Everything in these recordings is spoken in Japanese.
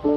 こ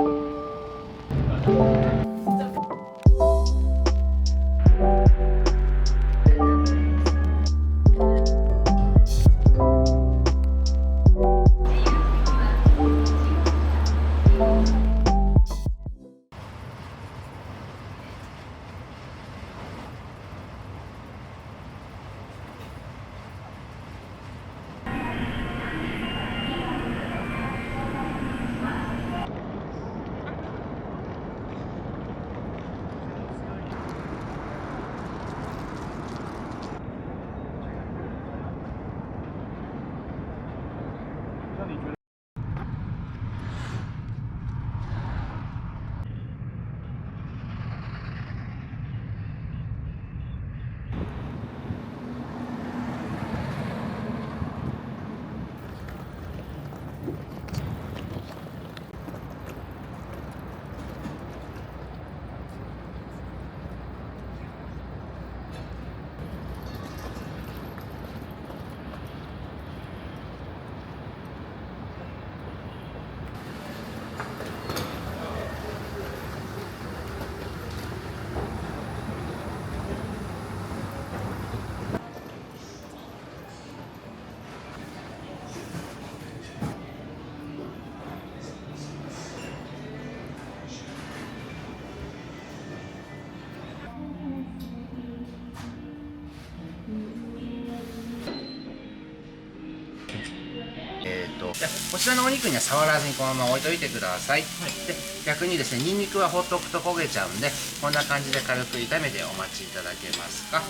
ちらのお肉には触らずにこのまま置いといてください。はい、で逆にですね、ニンニクは放っておくと焦げちゃうんで、こんな感じで軽く炒めてお待ちいただけますか。はい、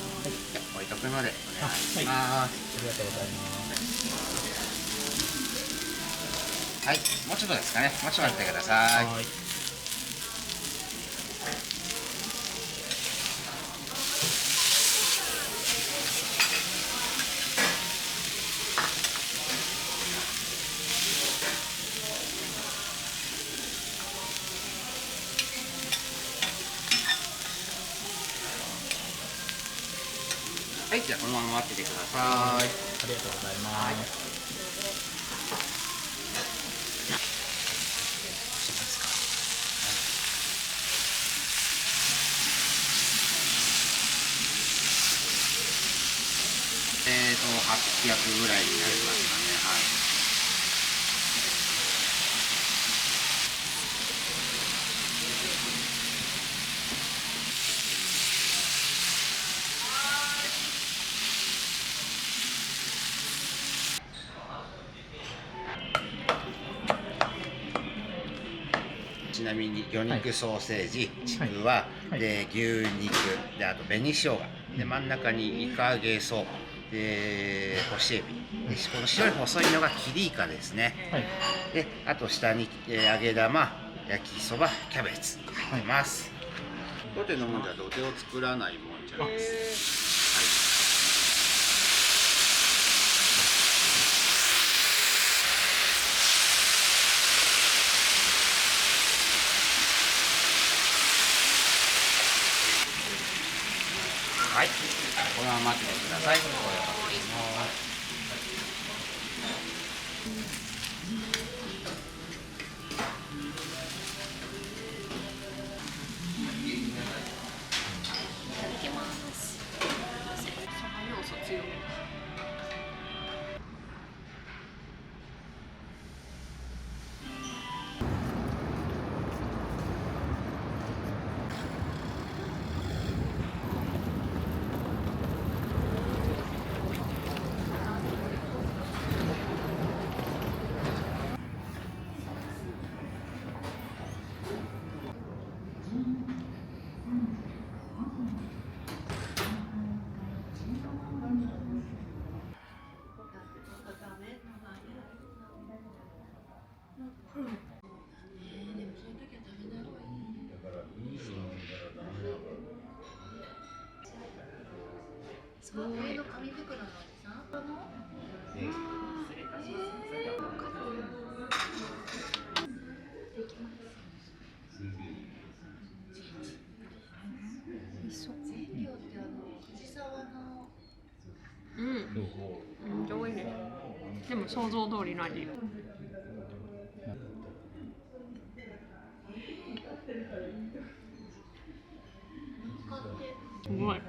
じゃ置いとくのでお願いします。ありがとうございます。はい、もうちょっとですかね。もうちょっと待ってください。はい、はい、じゃあこのまま待っててください。ありがとうございます。800ぐらいになりますかね。はい。ちなみに魚肉ソーセージ、ちくわ、で牛肉で、あと紅生姜で、真ん中にイカゲソで干しエビで、この白い細いのがキリイカですね。であと下に揚げ玉、焼きそば、キャベツ入ります。当店のもんでは土手を作らないもんじゃないです。はい、このまま待っててください。上の紙袋のさ、めっちゃ美味しい。でも想像通りの味。すごい。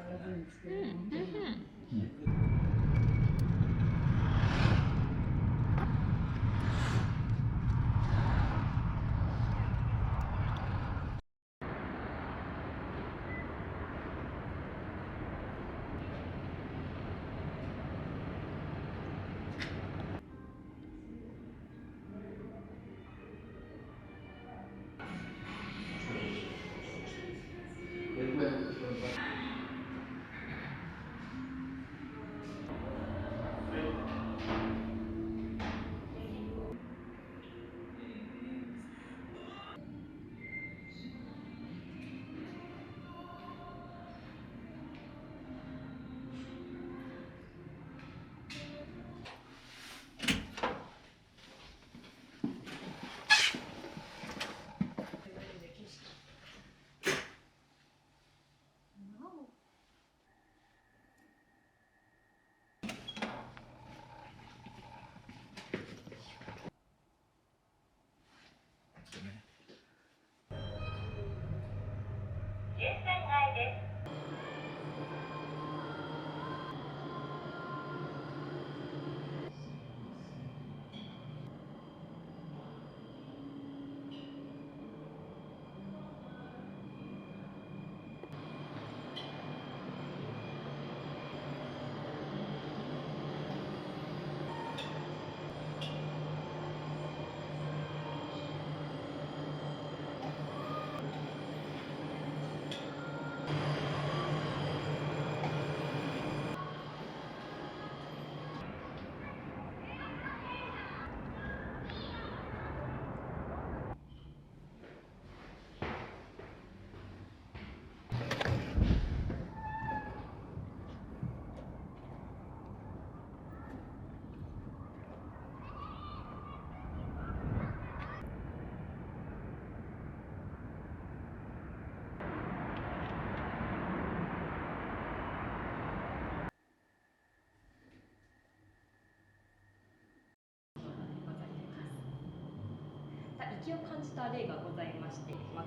気を感じた例がございまして、枕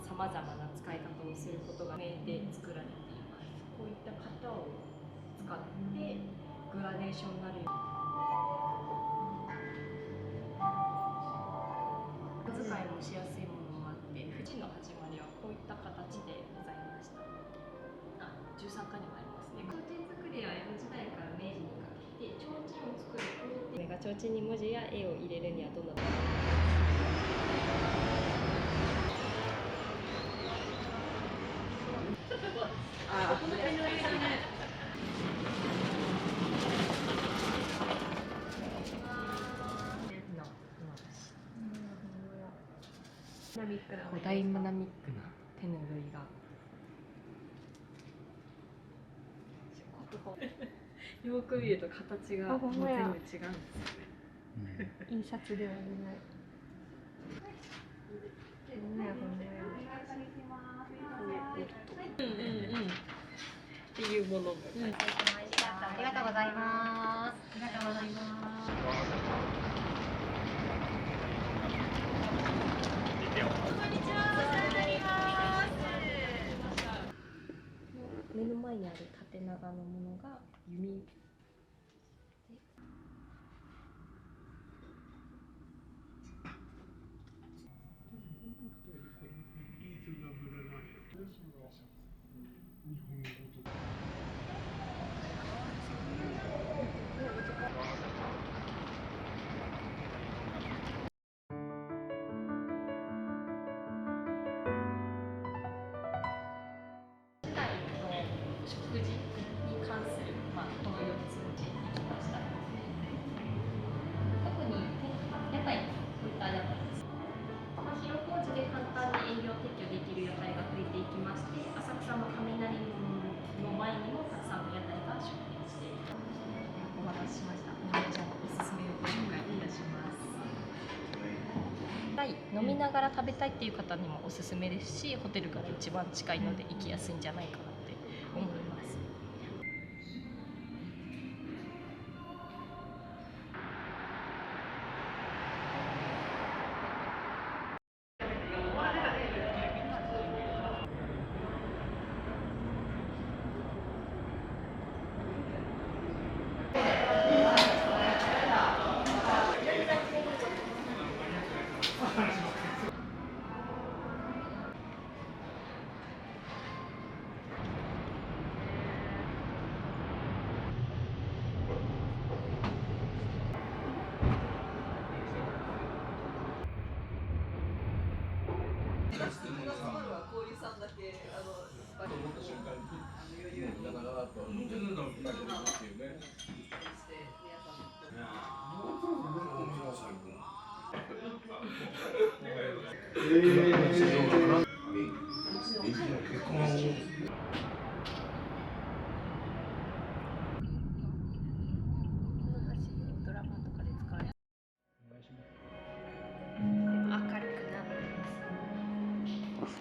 さまざまな使い方をすることが名で作られています。こういった型を使ってグラデーションになるように使いもしやすいものもあって、富士の始まりはこういった形でございました。13巻にもありますね。提灯作りは江戸時代から明治にかけて提灯を作る工程が提灯に文字や絵を入れるにはどの古代ダイナミックな手ぬぐいがよく見ると形がもう全部違うんですよね。印刷ではない。っていうものも、ありがとうございます。ありがとうございます。目の前にある縦長のものが弓。食事に関する、この4つを見ていきました。特に屋台、こういった屋台です。広小路で簡単に営業撤去できる屋台が増えていきまして、浅草の雷の前にもたくさんの屋台が出店している。お待たせしました。じゃあおすすめをご紹介いたします。飲みながら食べたいっていう方にもおすすめですし、ホテルから一番近いので行きやすいんじゃないかなって思います。ドラマとかで使われる。明るくなるんです。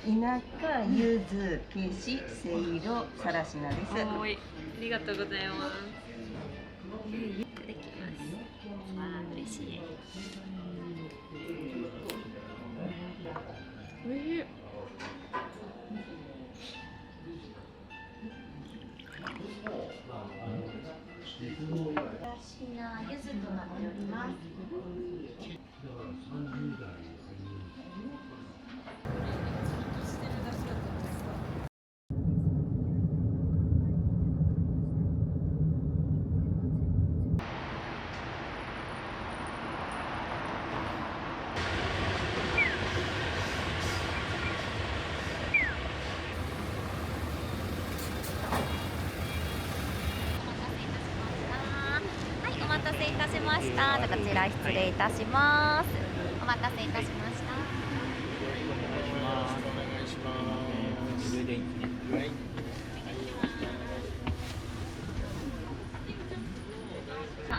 田舎柚子ケシせいろさらしなです。はい、ありがとうございます。いただきます。わあ、嬉しい。おいしい。しな柚子となっております。せいたしました。こちら失礼いたします。お待たせいたしました。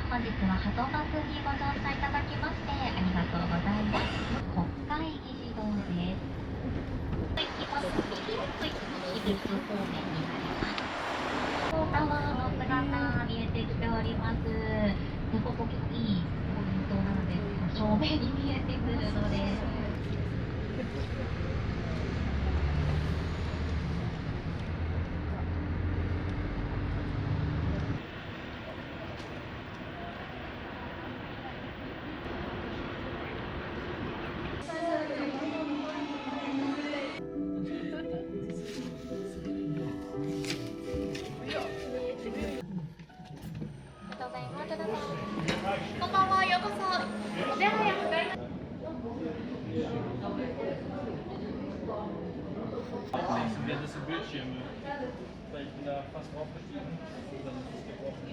本日ははとバスにご乗車いただきましてありがとうございます。国会議事堂です。行きます。私立方面になります。タワーの姿見えてきております。でここいいポイントなので正面に見えてくるので。こんばんは、ようこそ。お手洗いを向かいます。Ja, das sind Bildschirme. Weil ich bin da fast draufgestiegen. Dann ist es gebrochen.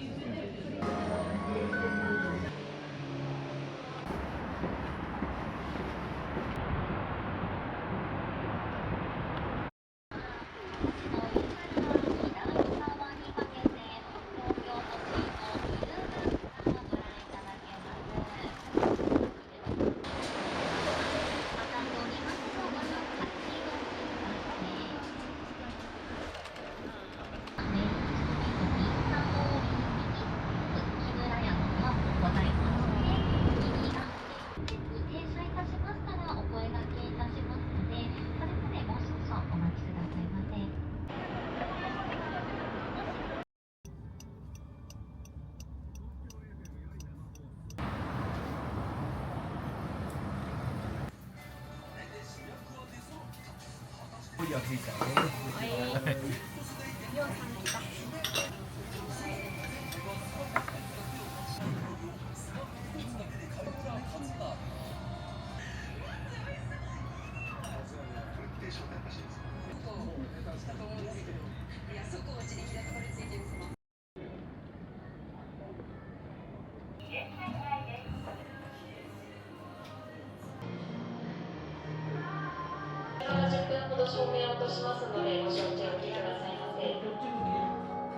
10分ほど照明を落としますのでご承知おきくださいませ。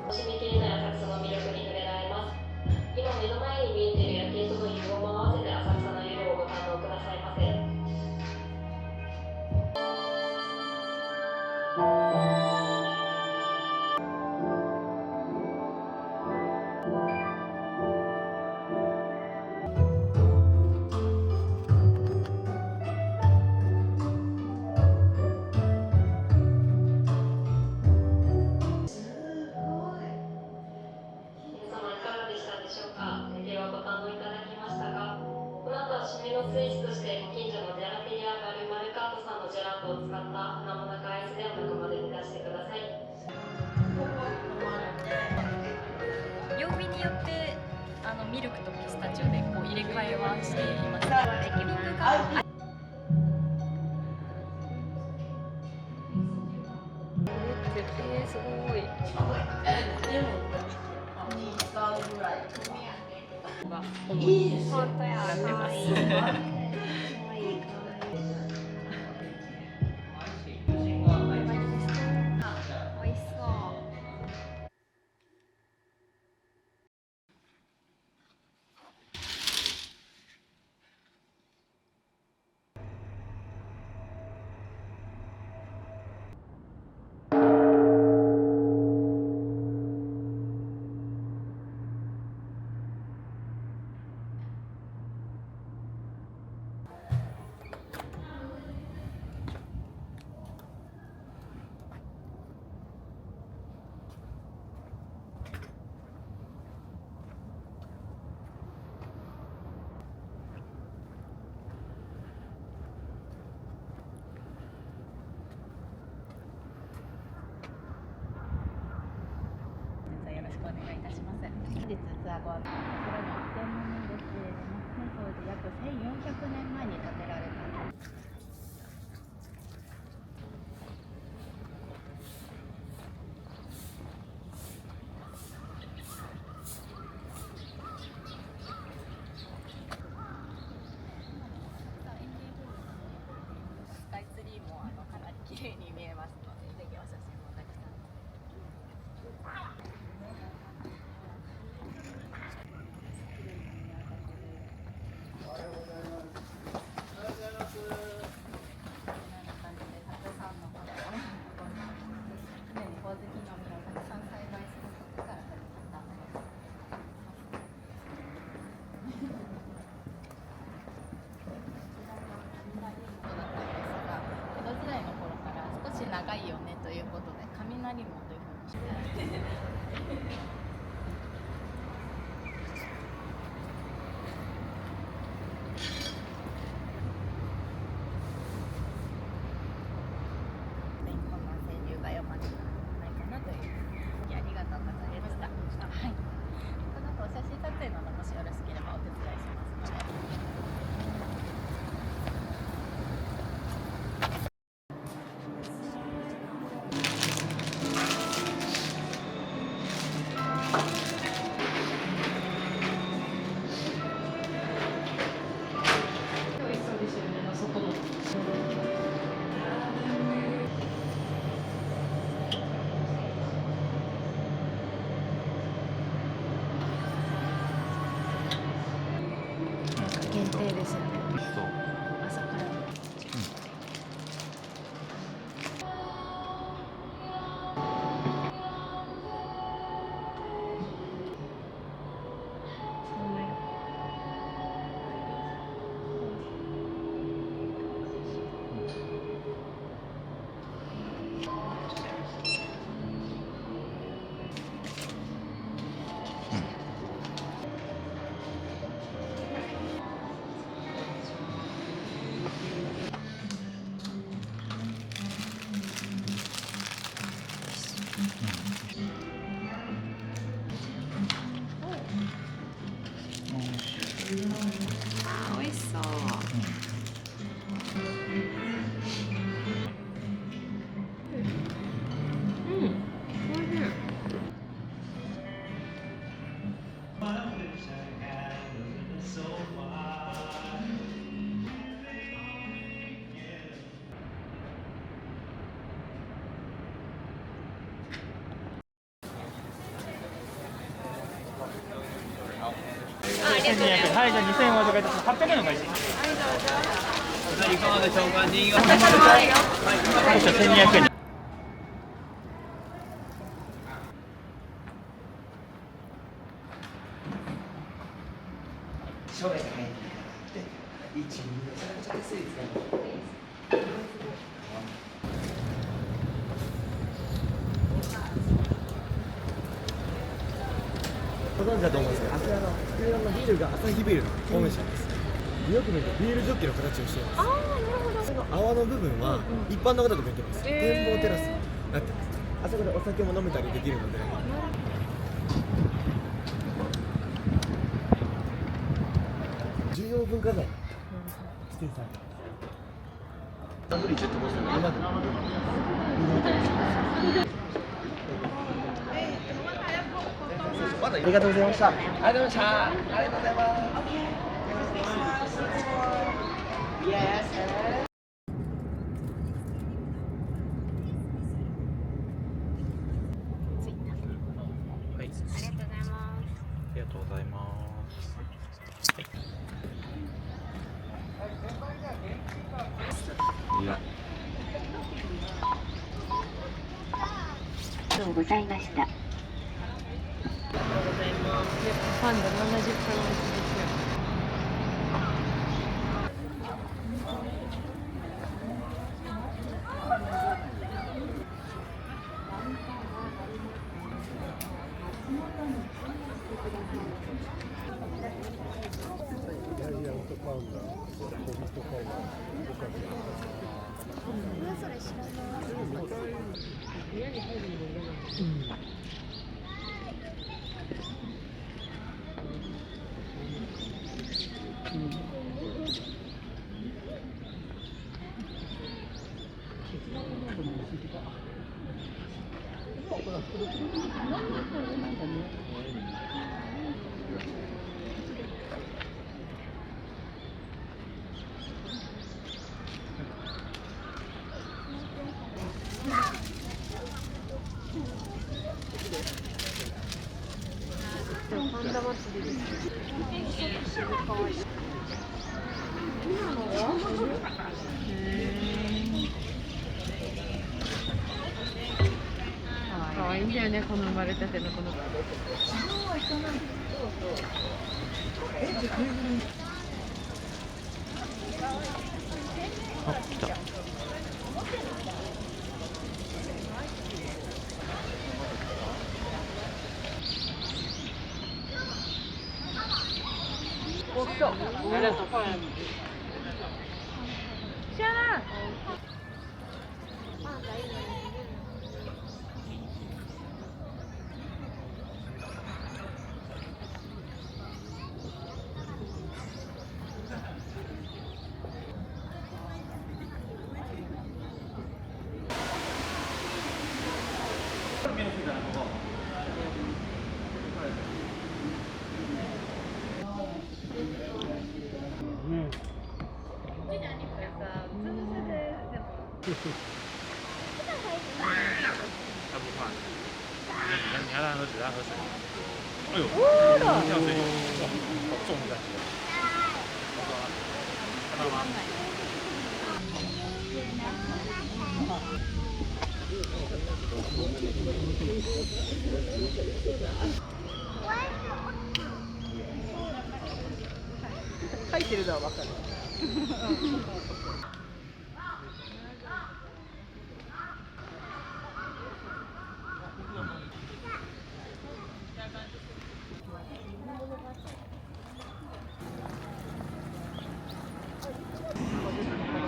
楽しみきれない浅草の魅力に触れられます。今目の前に見えている夜景との融合も合わせて浅草の夜をご堪能くださいませ。締めのスイーツとしてご近所のジェラテリアガルマルカートさんのジェラートを使った花もなかアイスでお中まで目指してください。曜日によってミルクとピスタチオでこう入れ替えはしています。ピンクがすごい。本当や。なってます。美味しそう。本日ツアーご案内、こちらの一点物ですけれども、浅草寺約1400年前に建てられた。本番川柳が読まれたんじゃないかなというふうにありがとうございました。はい。この後お写真撮影などもしよろしければお手伝いしますので。限定ですよね。そう朝から。あー、美味しそう。うん、おいしい。はい、じゃあ2000円お預かりいたします。800円お返し。いかがでしょうか。新潟まで。はい、1200円。将来が入って1、2、めちゃくちゃ安いですね。ご存知だと思うんですけど、あちらの空欄のビールがアサヒビールの本社です。よく見るとビールジョッキの形をしています。ああ、なるほど。その泡の部分は一般の方と見てます。展望テラスになってます。あそこでお酒も飲めたりできるので。重要文化財指定されてます。サンドリッチって言ってましたね。ありがとうございました。ありがとうございました。ありがとうございます。はい。ありがとうございます。はい。いや。ありがとうございました。パンダ70から美味しいですよ。パンダ祭りです。すごい可愛い。可愛いんだよね、この生まれたてのこの子。あ、来た。他不怕。你要让他喝水，让他喝水。哎呦，跳水，哇，好重的感觉。看到吗？書いてるのはわかる。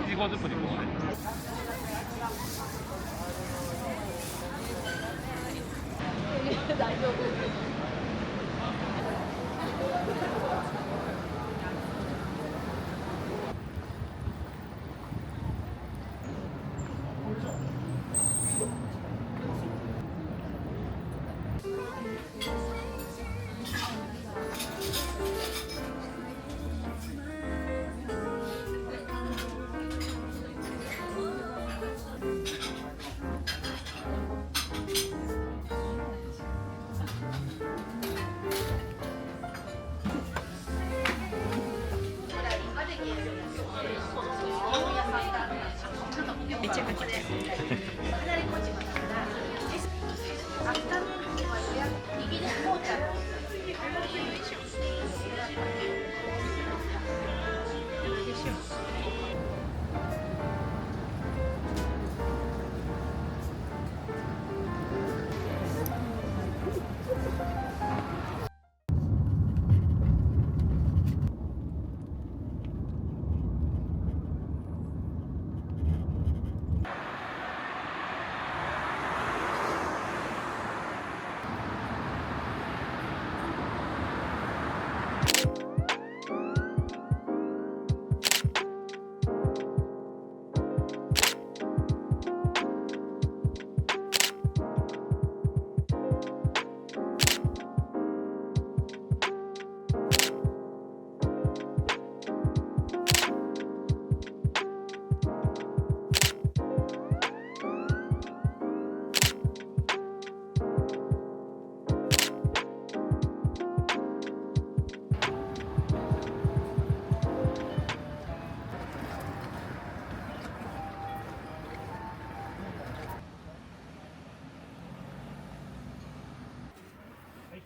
1合ずつでこうね。大丈夫。はい。